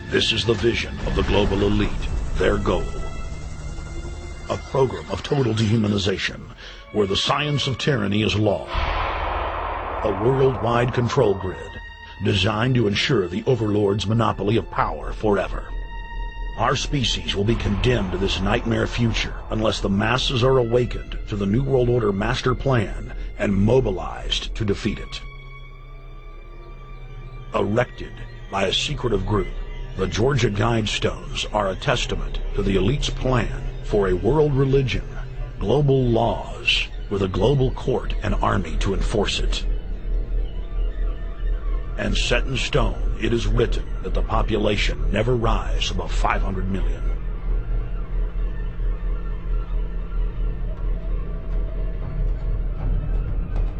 This is the vision of the global elite, their goal. A program of total dehumanization, where the science of tyranny is law. A worldwide control grid, designed to ensure the overlord's monopoly of power forever. Our species will be condemned to this nightmare future unless the masses are awakened to the New World Order master plan and mobilized to defeat it. Erected by a secretive group, the Georgia Guidestones are a testament to the elite's plan for a world religion, global laws, with a global court and army to enforce it. And set in stone, it is written that the population never rise above 500 million.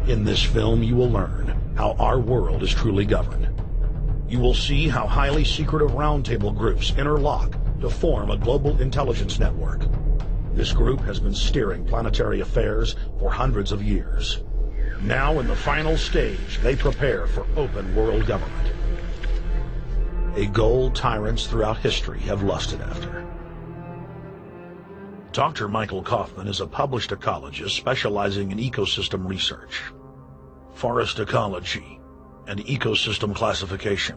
In this film, you will learn how our world is truly governed. You will see how highly secretive roundtable groups interlock to form a global intelligence network. This group has been steering planetary affairs for hundreds of years. Now, in the final stage, they prepare for open world government. A goal tyrants throughout history have lusted after. Dr. Michael Kaufman is a published ecologist specializing in ecosystem research, forest ecology, and ecosystem classification.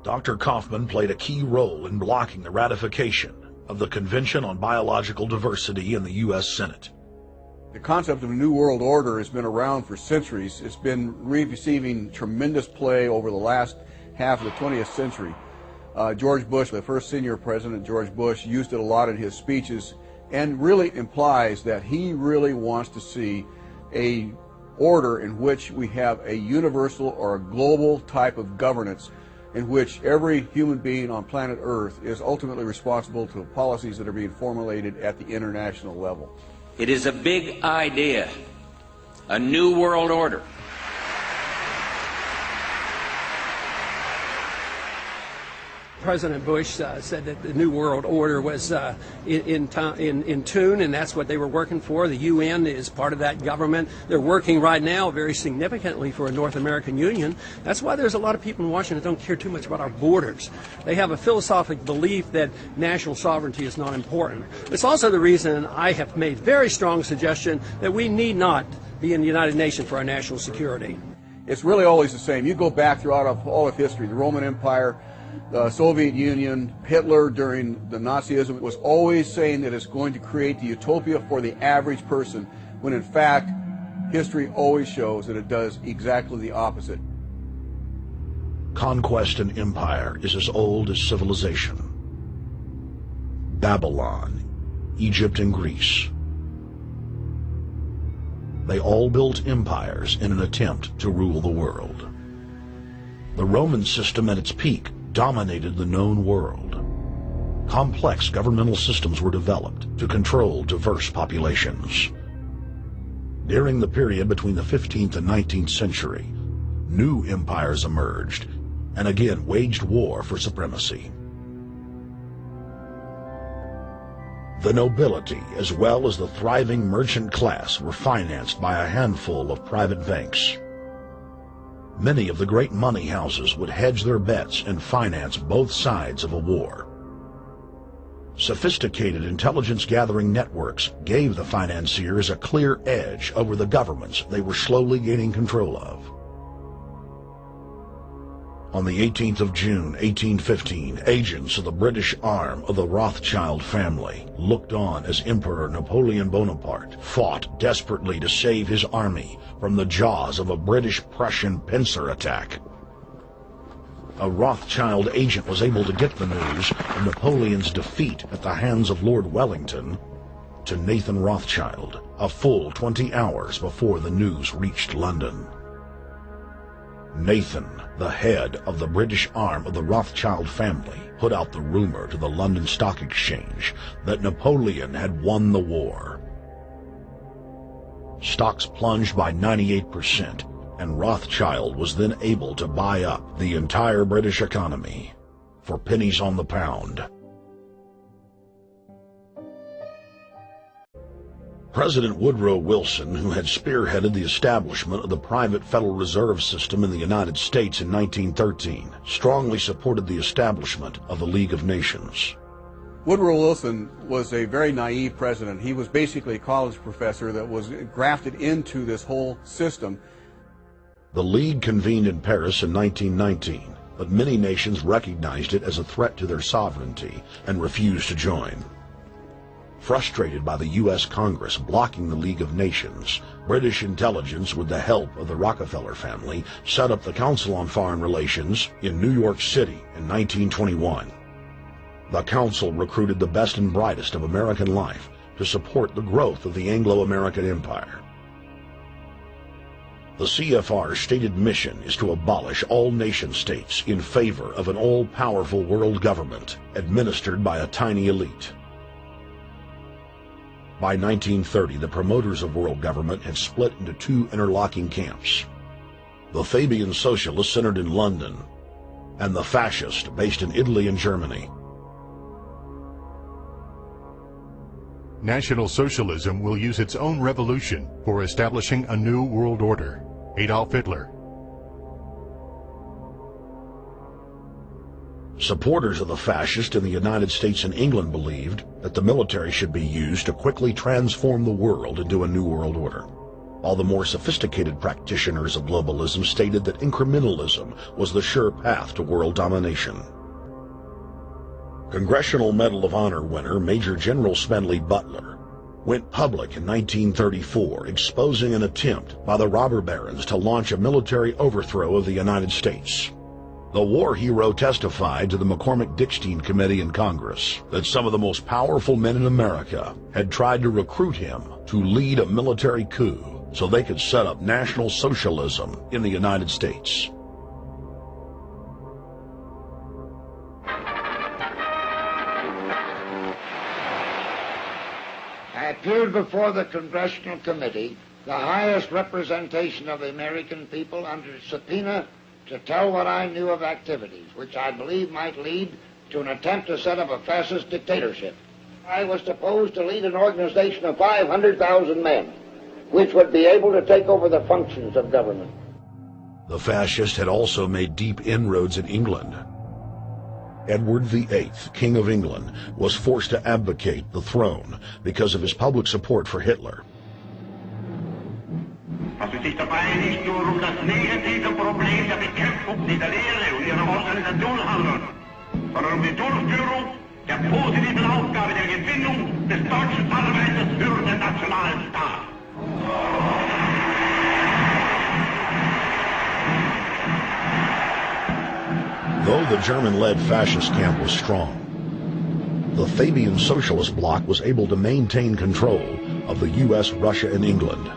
Dr. Kaufman played a key role in blocking the ratification of the Convention on Biological Diversity in the U.S. Senate. The concept of a new world order has been around for centuries. It's been receiving tremendous play over the last half of the 20th century. George Bush, the first senior president, George Bush, used it a lot in his speeches and really implies that he really wants to see a order in which we have a universal or a global type of governance in which every human being on planet Earth is ultimately responsible to the policies that are being formulated at the international level. It is a big idea, a new world order. President Bush said that the New World Order was in tune, and that's what they were working for. The UN is part of that government. They're working right now very significantly for a North American Union. That's why there's a lot of people in Washington that don't care too much about our borders. They have a philosophic belief that national sovereignty is not important. It's also the reason I have made very strong suggestion that we need not be in the United Nations for our national security. It's really always the same. You go back throughout all of history, the Roman Empire, the Soviet Union, Hitler during the Nazism was always saying that it's going to create the utopia for the average person, when in fact, history always shows that it does exactly the opposite. Conquest and empire is as old as civilization. Babylon, Egypt, and Greece. They all built empires in an attempt to rule the world. The Roman system at its peak dominated the known world. Complex governmental systems were developed to control diverse populations. During the period between the 15th and 19th century, new empires emerged and again waged war for supremacy. The nobility, as well as the thriving merchant class, were financed by a handful of private banks. Many of the great money houses would hedge their bets and finance both sides of a war. Sophisticated intelligence-gathering networks gave the financiers a clear edge over the governments they were slowly gaining control of. On the 18th of June, 1815, agents of the British arm of the Rothschild family looked on as Emperor Napoleon Bonaparte fought desperately to save his army from the jaws of a British-Prussian pincer attack. A Rothschild agent was able to get the news of Napoleon's defeat at the hands of Lord Wellington to Nathan Rothschild, a full 20 hours before the news reached London. Nathan, the head of the British arm of the Rothschild family, put out the rumor to the London Stock Exchange that Napoleon had won the war. Stocks plunged by 98%, and Rothschild was then able to buy up the entire British economy for pennies on the pound. President Woodrow Wilson, who had spearheaded the establishment of the private Federal Reserve System in the United States in 1913, strongly supported the establishment of the League of Nations. Woodrow Wilson was a very naive president. He was basically a college professor that was grafted into this whole system. The League convened in Paris in 1919, but many nations recognized it as a threat to their sovereignty and refused to join. Frustrated by the U.S. Congress blocking the League of Nations, British intelligence, with the help of the Rockefeller family, set up the Council on Foreign Relations in New York City in 1921. The Council recruited the best and brightest of American life to support the growth of the Anglo-American Empire. The CFR's stated mission is to abolish all nation-states in favor of an all-powerful world government administered by a tiny elite. By 1930, the promoters of world government had split into two interlocking camps: the Fabian socialists centered in London, and the fascists based in Italy and Germany. National Socialism will use its own revolution for establishing a new world order. Adolf Hitler. Supporters of the fascists in the United States and England believed that the military should be used to quickly transform the world into a new world order, while the more sophisticated practitioners of globalism stated that incrementalism was the sure path to world domination. Congressional Medal of Honor winner Major General Smedley Butler went public in 1934, exposing an attempt by the robber barons to launch a military overthrow of the United States. The war hero testified to the McCormick-Dickstein Committee in Congress that some of the most powerful men in America had tried to recruit him to lead a military coup so they could set up National Socialism in the United States. I appeared before the Congressional Committee, the highest representation of the American people, under subpoena to tell what I knew of activities which I believe might lead to an attempt to set up a fascist dictatorship. I was supposed to lead an organization of 500,000 men, which would be able to take over the functions of government. The fascists had also made deep inroads in England. Edward VIII, King of England, was forced to abdicate the throne because of his public support for Hitler. Also es sich dabei nicht nur das negative Problem der Bekämpfung dieser Lehre und ihrer Organisation handelt, sondern die Durchführung der positiven Aufgabe der Gewinnung des deutschen Arbeiters für den Nationalstaat. Though the German-led fascist camp was strong, the Fabian Socialist bloc was able to maintain control of the U.S., Russia, and England.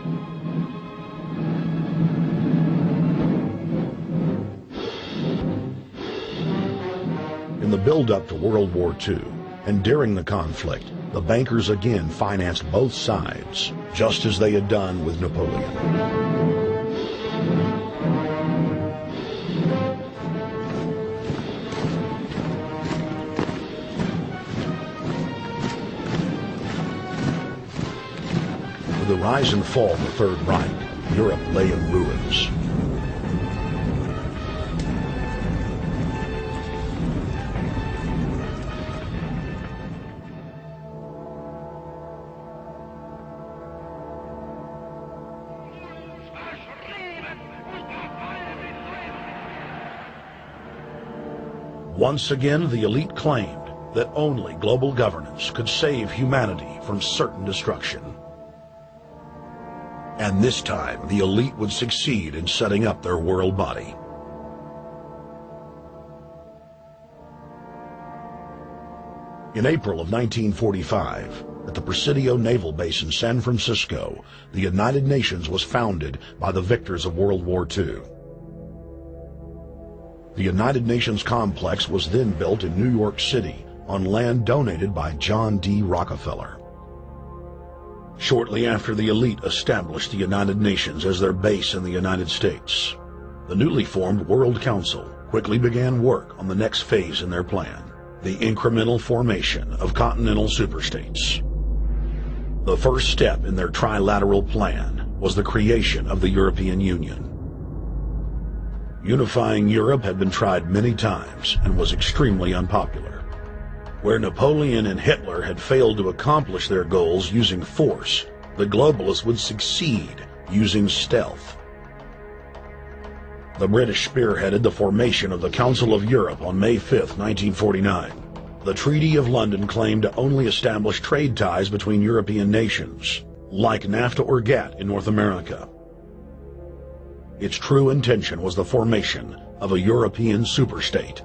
In the build-up to World War II, and during the conflict, the bankers again financed both sides, just as they had done with Napoleon. With the rise and fall of the Third Reich, Europe lay in ruins. Once again, the elite claimed that only global governance could save humanity from certain destruction. And this time, the elite would succeed in setting up their world body. In April of 1945, at the Presidio Naval Base in San Francisco, the United Nations was founded by the victors of World War II. The United Nations complex was then built in New York City on land donated by John D. Rockefeller. Shortly after the elite established the United Nations as their base in the United States, the newly formed World Council quickly began work on the next phase in their plan, the incremental formation of continental superstates. The first step in their trilateral plan was the creation of the European Union. Unifying Europe had been tried many times and was extremely unpopular. Where Napoleon and Hitler had failed to accomplish their goals using force, the globalists would succeed using stealth. The British spearheaded the formation of the Council of Europe on May 5, 1949. The Treaty of London claimed to only establish trade ties between European nations, like NAFTA or GATT in North America. Its true intention was the formation of a European superstate.